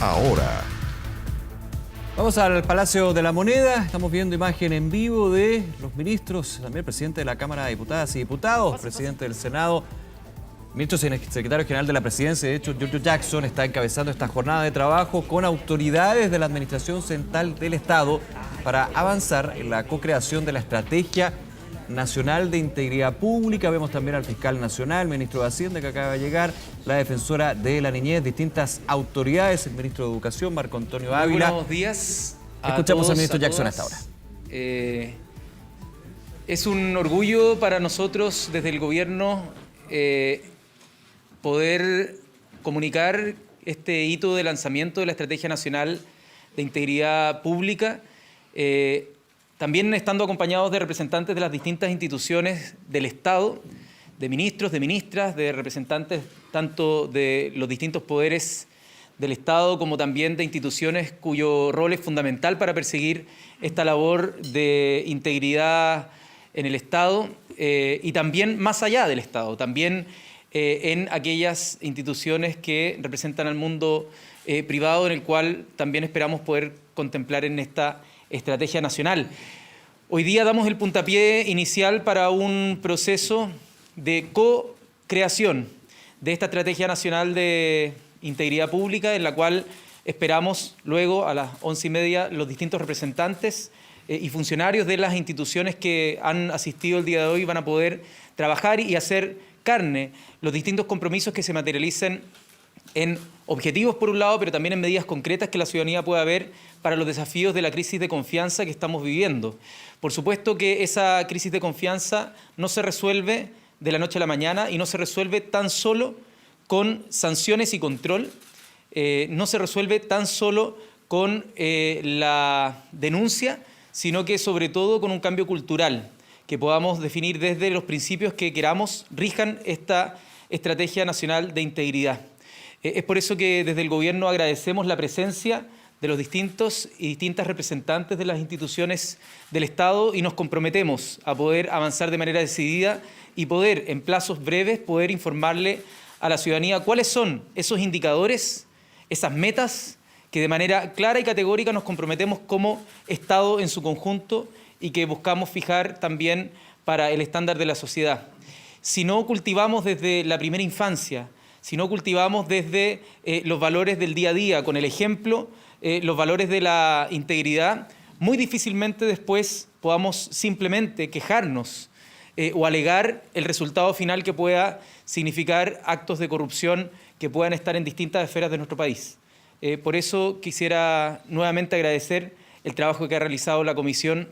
ahora. Vamos al Palacio de la Moneda. Estamos viendo imagen en vivo de los ministros, también el presidente de la Cámara de Diputadas y Diputados, presidente del Senado, ministro secretario general de la Presidencia. De hecho, Giorgio Jackson está encabezando esta jornada de trabajo con autoridades de la Administración Central del Estado para avanzar en la co-creación de la Estrategia Nacional de Integridad Pública. Vemos también al fiscal nacional, ministro de Hacienda que acaba de llegar, la defensora de la niñez, distintas autoridades, el ministro de Educación, Marco Antonio Ávila. Buenos días. Escuchamos al ministro Jackson hasta ahora. Es un orgullo para nosotros desde el gobierno poder comunicar este hito de lanzamiento de la Estrategia Nacional de Integridad Pública, también estando acompañados de representantes de las distintas instituciones del Estado, de ministros, de ministras, de representantes tanto de los distintos poderes del Estado como también de instituciones cuyo rol es fundamental para perseguir esta labor de integridad en el Estado y también más allá del Estado, también en aquellas instituciones que representan al mundo privado, en el cual también esperamos poder contemplar en esta estrategia nacional. Hoy día damos el puntapié inicial para un proceso de co-creación de esta Estrategia Nacional de Integridad Pública, en la cual esperamos luego a las 11:30 los distintos representantes y funcionarios de las instituciones que han asistido el día de hoy van a poder trabajar y hacer carne los distintos compromisos que se materialicen en objetivos por un lado, pero también en medidas concretas que la ciudadanía pueda ver para los desafíos de la crisis de confianza que estamos viviendo. Por supuesto que esa crisis de confianza no se resuelve de la noche a la mañana y no se resuelve tan solo con sanciones y control, no se resuelve tan solo con la denuncia, sino que sobre todo con un cambio cultural que podamos definir desde los principios que queramos rijan esta Estrategia Nacional de Integridad. Es por eso que desde el gobierno agradecemos la presencia de los distintos y distintas representantes de las instituciones del Estado y nos comprometemos a poder avanzar de manera decidida y poder, en plazos breves, poder informarle a la ciudadanía cuáles son esos indicadores, esas metas que de manera clara y categórica nos comprometemos como Estado en su conjunto y que buscamos fijar también para el estándar de la sociedad. Si no cultivamos desde la primera infancia, si no cultivamos desde los valores del día a día, con el ejemplo, los valores de la integridad, muy difícilmente después podamos simplemente quejarnos o alegar el resultado final que pueda significar actos de corrupción que puedan estar en distintas esferas de nuestro país. Por eso quisiera nuevamente agradecer el trabajo que ha realizado la Comisión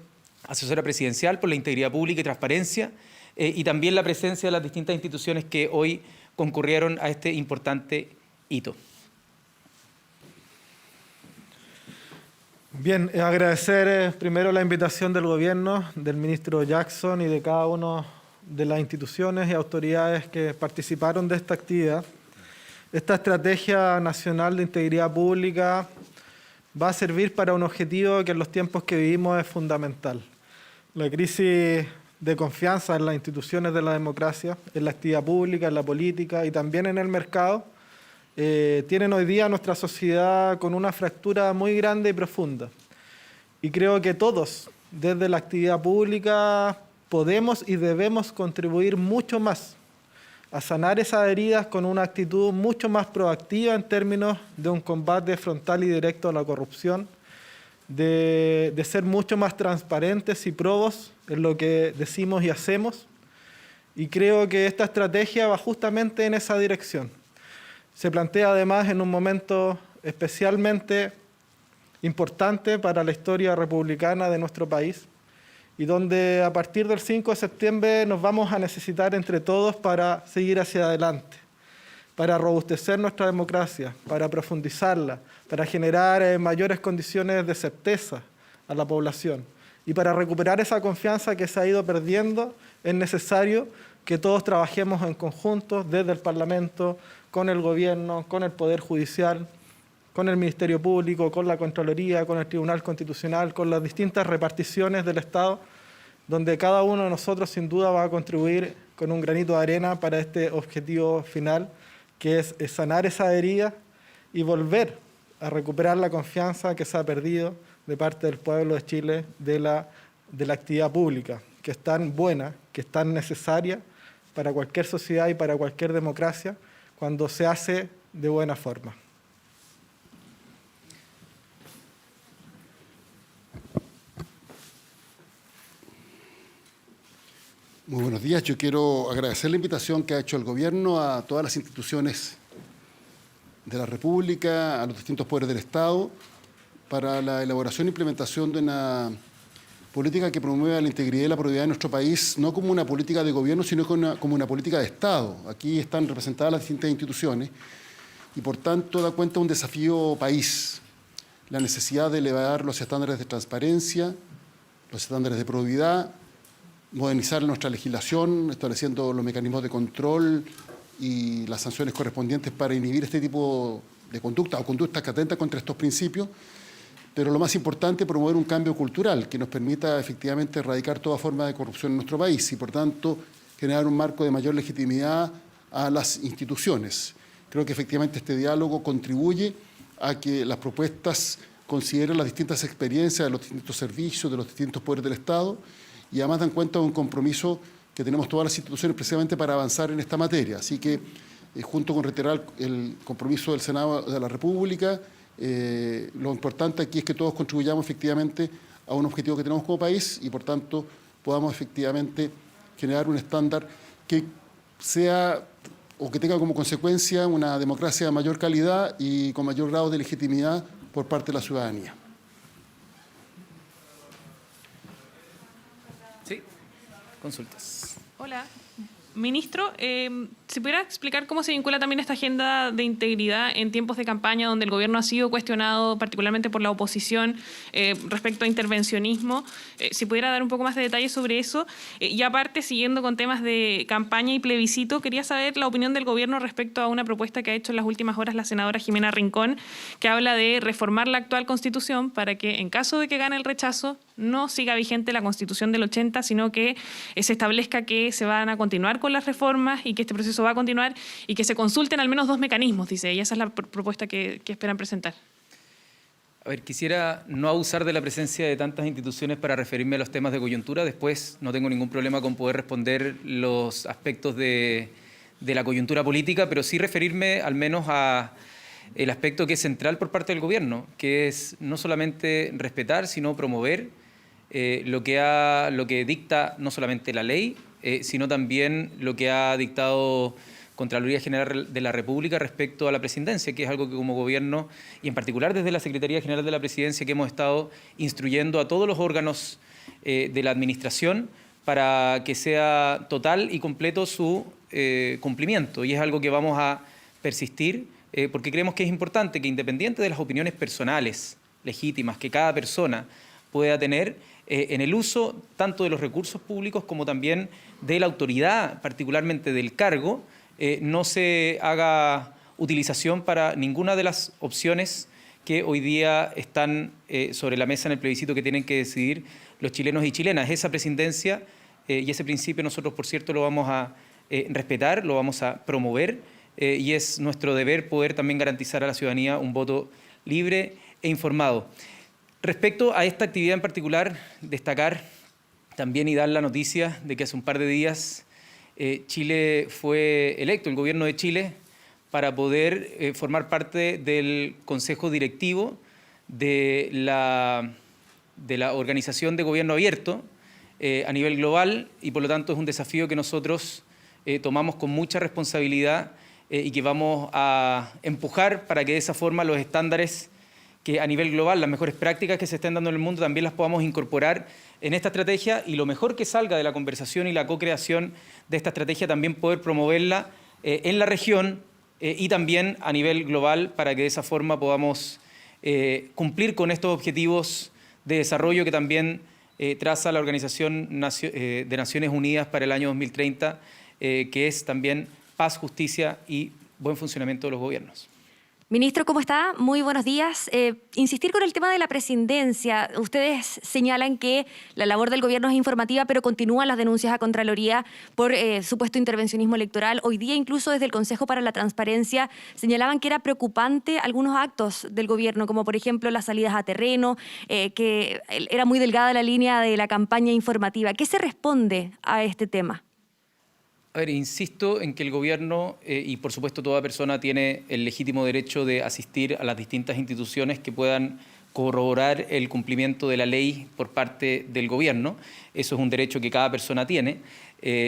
Asesora Presidencial por la Integridad Pública y Transparencia y también la presencia de las distintas instituciones que hoy concurrieron a este importante hito. Bien, agradecer primero la invitación del gobierno, del ministro Jackson y de cada una de las instituciones y autoridades que participaron de esta actividad. Esta Estrategia Nacional de Integridad Pública va a servir para un objetivo que en los tiempos que vivimos es fundamental. La crisis de confianza en las instituciones de la democracia, en la actividad pública, en la política y también en el mercado, tienen hoy día nuestra sociedad con una fractura muy grande y profunda. Y creo que todos, desde la actividad pública, podemos y debemos contribuir mucho más a sanar esas heridas con una actitud mucho más proactiva en términos de un combate frontal y directo a la corrupción, de ser mucho más transparentes y probos en lo que decimos y hacemos. Y creo que esta estrategia va justamente en esa dirección. Se plantea además en un momento especialmente importante para la historia republicana de nuestro país y donde a partir del 5 de septiembre nos vamos a necesitar entre todos para seguir hacia adelante, para robustecer nuestra democracia, para profundizarla, para generar mayores condiciones de certeza a la población. Y para recuperar esa confianza que se ha ido perdiendo, es necesario que todos trabajemos en conjunto desde el Parlamento, con el Gobierno, con el Poder Judicial, con el Ministerio Público, con la Contraloría, con el Tribunal Constitucional, con las distintas reparticiones del Estado, donde cada uno de nosotros sin duda va a contribuir con un granito de arena para este objetivo final, que es sanar esa herida y volver a recuperar la confianza que se ha perdido de parte del pueblo de Chile de la actividad pública, que es tan buena, que es tan necesaria para cualquier sociedad y para cualquier democracia cuando se hace de buena forma. Muy buenos días. Yo quiero agradecer la invitación que ha hecho el Gobierno a todas las instituciones de la República, a los distintos poderes del Estado, para la elaboración e implementación de una política que promueva la integridad y la probidad de nuestro país, no como una política de gobierno, sino como una política de Estado. Aquí están representadas las distintas instituciones y, por tanto, da cuenta de un desafío país, la necesidad de elevar los estándares de transparencia, los estándares de probidad, modernizar nuestra legislación, estableciendo los mecanismos de control y las sanciones correspondientes para inhibir este tipo de conducta o conductas que atentan contra estos principios, pero lo más importante, promover un cambio cultural que nos permita efectivamente erradicar toda forma de corrupción en nuestro país y, por tanto, generar un marco de mayor legitimidad a las instituciones. Creo que efectivamente este diálogo contribuye a que las propuestas consideren las distintas experiencias de los distintos servicios, de los distintos poderes del Estado, y además dan cuenta de un compromiso que tenemos todas las instituciones precisamente para avanzar en esta materia. Así que, junto con reiterar el compromiso del Senado de la República, lo importante aquí es que todos contribuyamos efectivamente a un objetivo que tenemos como país y, por tanto, podamos efectivamente generar un estándar que sea o que tenga como consecuencia una democracia de mayor calidad y con mayor grado de legitimidad por parte de la ciudadanía. Sí, consultas. Hola, ministro. ¿Se pudiera explicar cómo se vincula también esta agenda de integridad en tiempos de campaña donde el gobierno ha sido cuestionado particularmente por la oposición respecto a intervencionismo? Si pudiera dar un poco más de detalles sobre eso. Y aparte, siguiendo con temas de campaña y plebiscito, quería saber la opinión del gobierno respecto a una propuesta que ha hecho en las últimas horas la senadora Jimena Rincón, que habla de reformar la actual Constitución para que, en caso de que gane el rechazo, no siga vigente la Constitución del 80, sino que se establezca que se van a continuar con las reformas y que este proceso va a continuar y que se consulten al menos 2 mecanismos, dice ella. Esa es la propuesta que esperan presentar. A ver, quisiera no abusar de la presencia de tantas instituciones para referirme a los temas de coyuntura. Después no tengo ningún problema con poder responder los aspectos de la coyuntura política, pero sí referirme al menos a el aspecto que es central por parte del gobierno, que es no solamente respetar, sino promover lo que dicta no solamente la ley, sino también lo que ha dictado Contraloría General de la República respecto a la presidencia, que es algo que como gobierno, y en particular desde la Secretaría General de la Presidencia, que hemos estado instruyendo a todos los órganos de la administración para que sea total y completo su cumplimiento. Y es algo que vamos a persistir, porque creemos que es importante que, independiente de las opiniones personales legítimas que cada persona pueda tener, en el uso tanto de los recursos públicos como también de la autoridad, particularmente del cargo, no se haga utilización para ninguna de las opciones que hoy día están sobre la mesa en el plebiscito que tienen que decidir los chilenos y chilenas. Esa presidencia y ese principio nosotros, por cierto, lo vamos a respetar, lo vamos a promover y es nuestro deber poder también garantizar a la ciudadanía un voto libre e informado. Respecto a esta actividad en particular, destacar también y dar la noticia de que hace un par de días Chile fue electo, el gobierno de Chile, para poder formar parte del Consejo Directivo de la Organización de Gobierno Abierto a nivel global y por lo tanto es un desafío que nosotros tomamos con mucha responsabilidad y que vamos a empujar para que de esa forma los estándares que a nivel global, las mejores prácticas que se estén dando en el mundo, también las podamos incorporar en esta estrategia y lo mejor que salga de la conversación y la co-creación de esta estrategia también poder promoverla en la región y también a nivel global para que de esa forma podamos cumplir con estos objetivos de desarrollo que también traza la Organización de Naciones Unidas para el año 2030, que es también paz, justicia y buen funcionamiento de los gobiernos. Ministro, ¿cómo está? Muy buenos días. Insistir con el tema de la presidencia. Ustedes señalan que la labor del gobierno es informativa, pero continúan las denuncias a Contraloría por supuesto intervencionismo electoral. Hoy día, incluso desde el Consejo para la Transparencia, señalaban que era preocupante algunos actos del gobierno, como por ejemplo las salidas a terreno, que era muy delgada la línea de la campaña informativa. ¿Qué se responde a este tema? A ver, insisto en que el gobierno y por supuesto toda persona tiene el legítimo derecho de asistir a las distintas instituciones que puedan corroborar el cumplimiento de la ley por parte del gobierno. Eso es un derecho que cada persona tiene.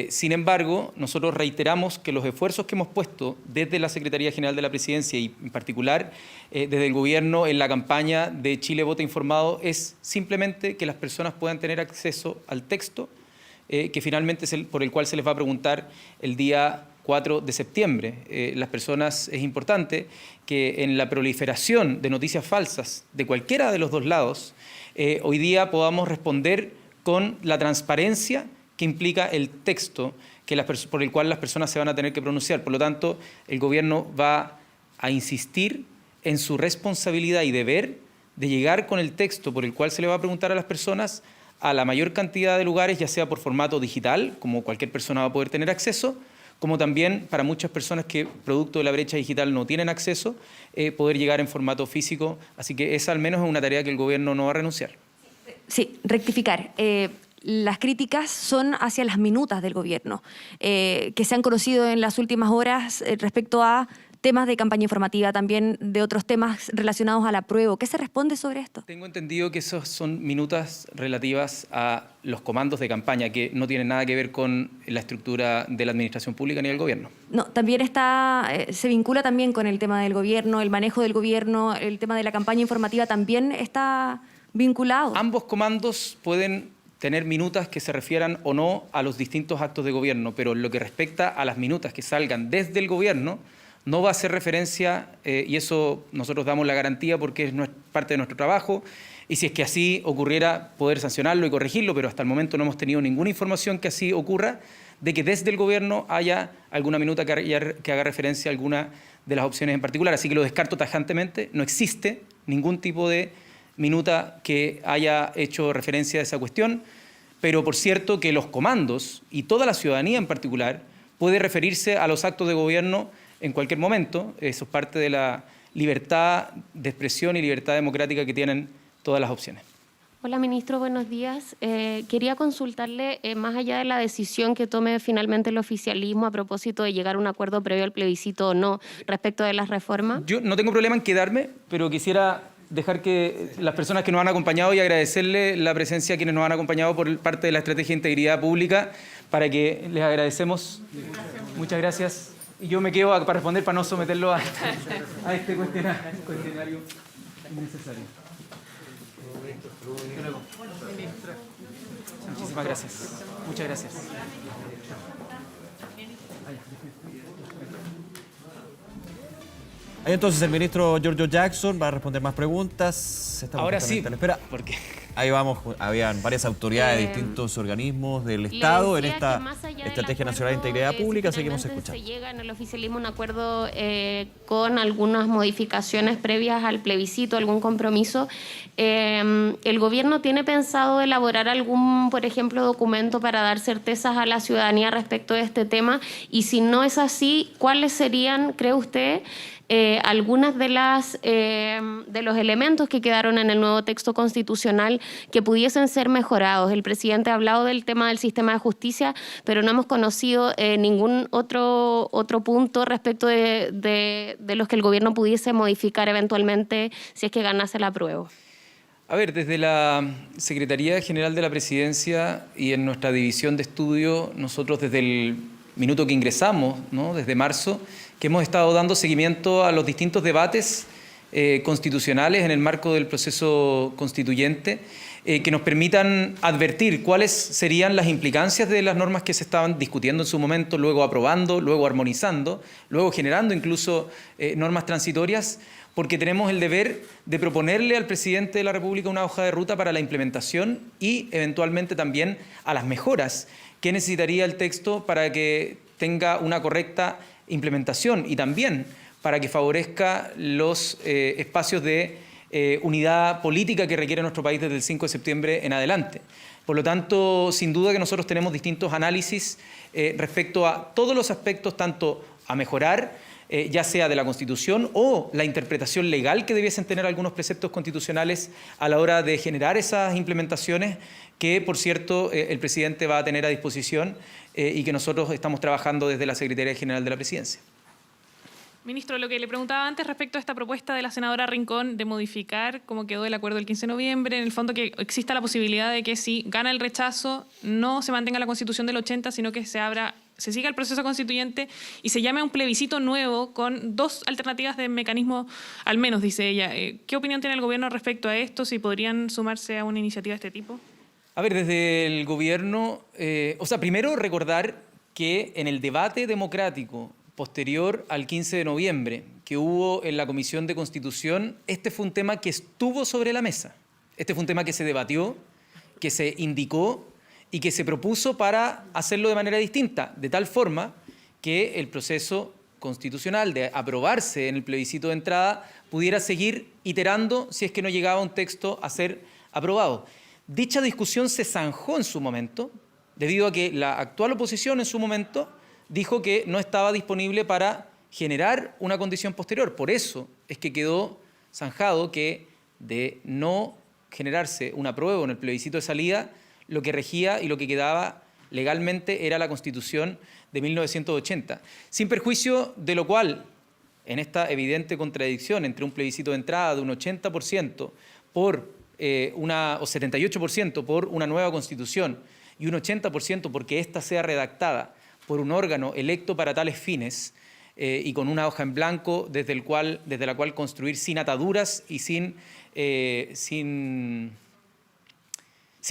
Sin embargo, nosotros reiteramos que los esfuerzos que hemos puesto desde la Secretaría General de la Presidencia y en particular desde el gobierno en la campaña de Chile Vota Informado es simplemente que las personas puedan tener acceso al texto que finalmente es por el cual se les va a preguntar el día 4 de septiembre. Las personas, es importante que en la proliferación de noticias falsas de cualquiera de los dos lados, hoy día podamos responder con la transparencia que implica el texto por el cual las personas se van a tener que pronunciar. Por lo tanto, el gobierno va a insistir en su responsabilidad y deber de llegar con el texto por el cual se le va a preguntar a las personas a la mayor cantidad de lugares, ya sea por formato digital, como cualquier persona va a poder tener acceso, como también para muchas personas que, producto de la brecha digital, no tienen acceso, poder llegar en formato físico. Así que esa al menos es una tarea que el gobierno no va a renunciar. Sí, rectificar. Las críticas son hacia las minutas del gobierno, que se han conocido en las últimas horas respecto a temas de campaña informativa, también de otros temas relacionados al apruebo. ¿Qué se responde sobre esto? Tengo entendido que esos son minutas relativas a los comandos de campaña, que no tienen nada que ver con la estructura de la administración pública ni del gobierno. No, también se vincula también con el tema del gobierno, el manejo del gobierno, el tema de la campaña informativa también está vinculado. Ambos comandos pueden tener minutas que se refieran o no a los distintos actos de gobierno, pero lo que respecta a las minutas que salgan desde el gobierno, no va a hacer referencia, y eso nosotros damos la garantía porque es parte de nuestro trabajo, y si es que así ocurriera, poder sancionarlo y corregirlo, pero hasta el momento no hemos tenido ninguna información que así ocurra, de que desde el gobierno haya alguna minuta que haga referencia a alguna de las opciones en particular. Así que lo descarto tajantemente, no existe ningún tipo de minuta que haya hecho referencia a esa cuestión, pero por cierto que los comandos y toda la ciudadanía en particular puede referirse a los actos de gobierno en cualquier momento. Eso es parte de la libertad de expresión y libertad democrática que tienen todas las opciones. Hola, ministro, buenos días. Quería consultarle, más allá de la decisión que tome finalmente el oficialismo a propósito de llegar a un acuerdo previo al plebiscito o no respecto de las reformas. Yo no tengo problema en quedarme, pero quisiera dejar que las personas que nos han acompañado y agradecerle la presencia a quienes nos han acompañado por parte de la Estrategia de Integridad Pública, para que les agradecemos. Muchas gracias. Y yo me quedo para responder, para no someterlo a este cuestionario innecesario. Muchísimas gracias. Muchas gracias. Ahí entonces el ministro Giorgio Jackson va a responder más preguntas. Estamos Ahora sí, espera. porque Ahí vamos, habían varias autoridades de distintos organismos del Estado en esta Estrategia Nacional de Integridad Pública. Seguimos escuchando. Se llega en el oficialismo a un acuerdo con algunas modificaciones previas al plebiscito, algún compromiso. ¿El gobierno tiene pensado elaborar algún, por ejemplo, documento para dar certezas a la ciudadanía respecto de este tema? Y si no es así, ¿cuáles serían, cree usted, algunas de los elementos que quedaron en el nuevo texto constitucional que pudiesen ser mejorados? El presidente ha hablado del tema del sistema de justicia, pero no hemos conocido ningún otro punto respecto de los que el gobierno pudiese modificar eventualmente si es que ganase el apruebo. A ver, desde la Secretaría General de la Presidencia y en nuestra división de estudio, nosotros desde el minuto que ingresamos, ¿no?, desde marzo, que hemos estado dando seguimiento a los distintos debates constitucionales en el marco del proceso constituyente, que nos permitan advertir cuáles serían las implicancias de las normas que se estaban discutiendo en su momento, luego aprobando, luego armonizando, luego generando incluso normas transitorias, porque tenemos el deber de proponerle al presidente de la República una hoja de ruta para la implementación y eventualmente también a las mejoras que necesitaría el texto para que tenga una correcta implementación, y también para que favorezca los espacios de unidad política que requiere nuestro país desde el 5 de septiembre en adelante. Por lo tanto, sin duda que nosotros tenemos distintos análisis respecto a todos los aspectos, tanto a mejorar, ya sea de la Constitución o la interpretación legal que debiesen tener algunos preceptos constitucionales a la hora de generar esas implementaciones que, por cierto, el presidente va a tener a disposición y que nosotros estamos trabajando desde la Secretaría General de la Presidencia. Ministro, lo que le preguntaba antes respecto a esta propuesta de la senadora Rincón de modificar cómo quedó el acuerdo del 15 de noviembre, en el fondo que exista la posibilidad de que si gana el rechazo no se mantenga la Constitución del 80, sino que se siga el proceso constituyente y se llame a un plebiscito nuevo con 2 alternativas de mecanismo, al menos, dice ella. ¿Qué opinión tiene el gobierno respecto a esto? ¿Si podrían sumarse a una iniciativa de este tipo? A ver, desde el gobierno, primero recordar que en el debate democrático posterior al 15 de noviembre que hubo en la Comisión de Constitución, este fue un tema que estuvo sobre la mesa. Este fue un tema que se debatió, que se indicó y que se propuso para hacerlo de manera distinta, de tal forma que el proceso constitucional de aprobarse en el plebiscito de entrada pudiera seguir iterando si es que no llegaba un texto a ser aprobado. Dicha discusión se zanjó en su momento, debido a que la actual oposición en su momento dijo que no estaba disponible para generar una condición posterior. Por eso es que quedó zanjado que de no generarse un apruebo en el plebiscito de salida, lo que regía y lo que quedaba legalmente era la Constitución de 1980. Sin perjuicio de lo cual, en esta evidente contradicción entre un plebiscito de entrada de un 80% o 78% por una nueva Constitución y un 80% porque ésta sea redactada por un órgano electo para tales fines y con una hoja en blanco desde la cual construir sin ataduras y sin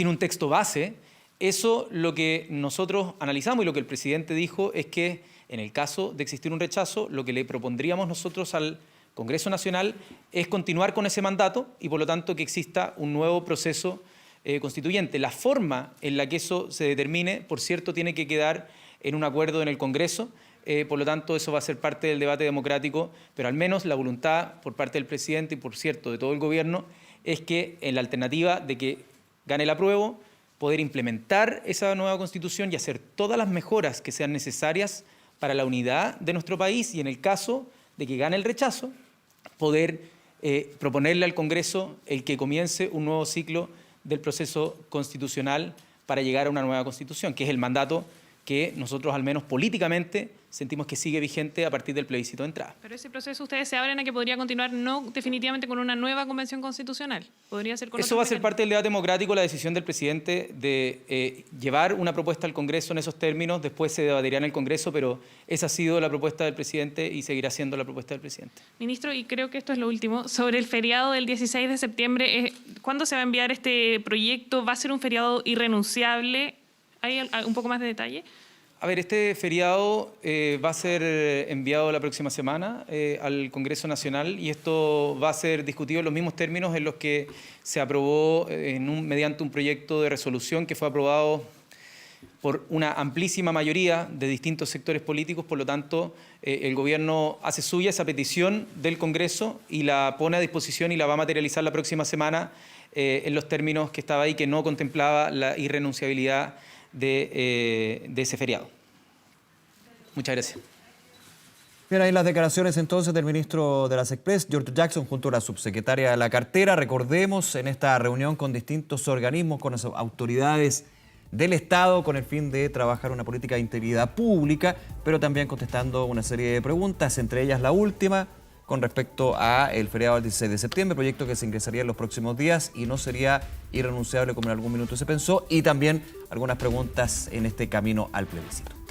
un texto base, eso lo que nosotros analizamos y lo que el presidente dijo es que en el caso de existir un rechazo, lo que le propondríamos nosotros al Congreso Nacional es continuar con ese mandato y por lo tanto que exista un nuevo proceso constituyente. La forma en la que eso se determine, por cierto, tiene que quedar en un acuerdo en el Congreso, por lo tanto eso va a ser parte del debate democrático, pero al menos la voluntad por parte del presidente y, por cierto, de todo el gobierno, es que en la alternativa de que gane el apruebo, poder implementar esa nueva Constitución y hacer todas las mejoras que sean necesarias para la unidad de nuestro país y en el caso de que gane el rechazo, poder proponerle al Congreso el que comience un nuevo ciclo del proceso constitucional para llegar a una nueva Constitución, que es el mandato que nosotros, al menos políticamente, sentimos que sigue vigente a partir del plebiscito de entrada. Pero ese proceso ustedes se abren a que podría continuar no definitivamente con una nueva convención constitucional. Podría ser con eso va a ser parte del debate democrático, la decisión del presidente de llevar una propuesta al Congreso en esos términos. Después se debatirá en el Congreso, pero esa ha sido la propuesta del presidente y seguirá siendo la propuesta del presidente. Ministro, y creo que esto es lo último, sobre el feriado del 16 de septiembre, ¿cuándo se va a enviar este proyecto? ¿Va a ser un feriado irrenunciable? ¿Hay un poco más de detalle? A ver, este feriado va a ser enviado la próxima semana al Congreso Nacional y esto va a ser discutido en los mismos términos en los que se aprobó mediante un proyecto de resolución que fue aprobado por una amplísima mayoría de distintos sectores políticos. Por lo tanto, el gobierno hace suya esa petición del Congreso y la pone a disposición y la va a materializar la próxima semana en los términos que estaba ahí, que no contemplaba la irrenunciabilidad de ese feriado. Muchas gracias. Bien, ahí las declaraciones entonces del ministro de las Express, George Jackson, junto a la subsecretaria de la cartera. Recordemos, en esta reunión con distintos organismos, con las autoridades del Estado, con el fin de trabajar una política de integridad pública, pero también contestando una serie de preguntas, entre ellas la última, con respecto a el feriado del 16 de septiembre, proyecto que se ingresaría en los próximos días y no sería irrenunciable como en algún minuto se pensó, y también algunas preguntas en este camino al plebiscito.